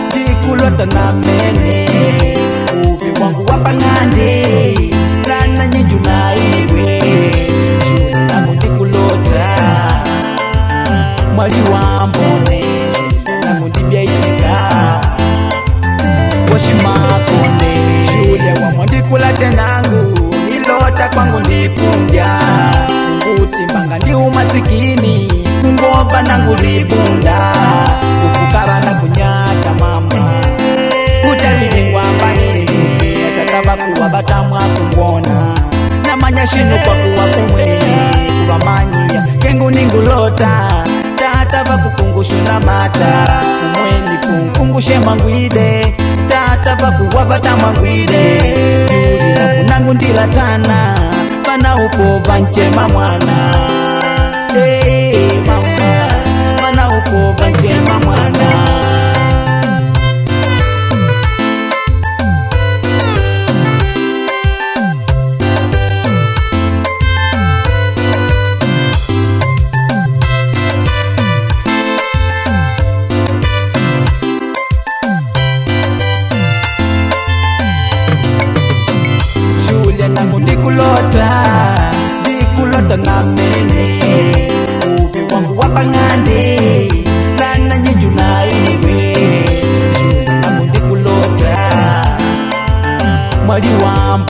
ndikulota na mene uvi wangu wapang'ande nana nyinju na iwe shule nangu ndikulota mwali wambone shule nangu ndibyaika washimakone shule wamwa ndikulate nangu ilota kwangu ndipundya kutimbanga ndi umasikini ngomba nangu libunda kufukara na kunyata mama kutalilingwa mbanini atataba kuwa batamwa kumbona na manyashino kwa kuwa kumweni kubamanyia kengu ningulota tataba kukungushu na mata kumweni kungungushe mangwide tataba kuwa batamwa ngwide yuli na kunangu ndilatana pana uko banchema mwana mama mana uko banchema mwana shule nangu ndikulota na mene uvi wangu wapang'ande nana nyinju na iwe shule nangu ndikulota mwali wambo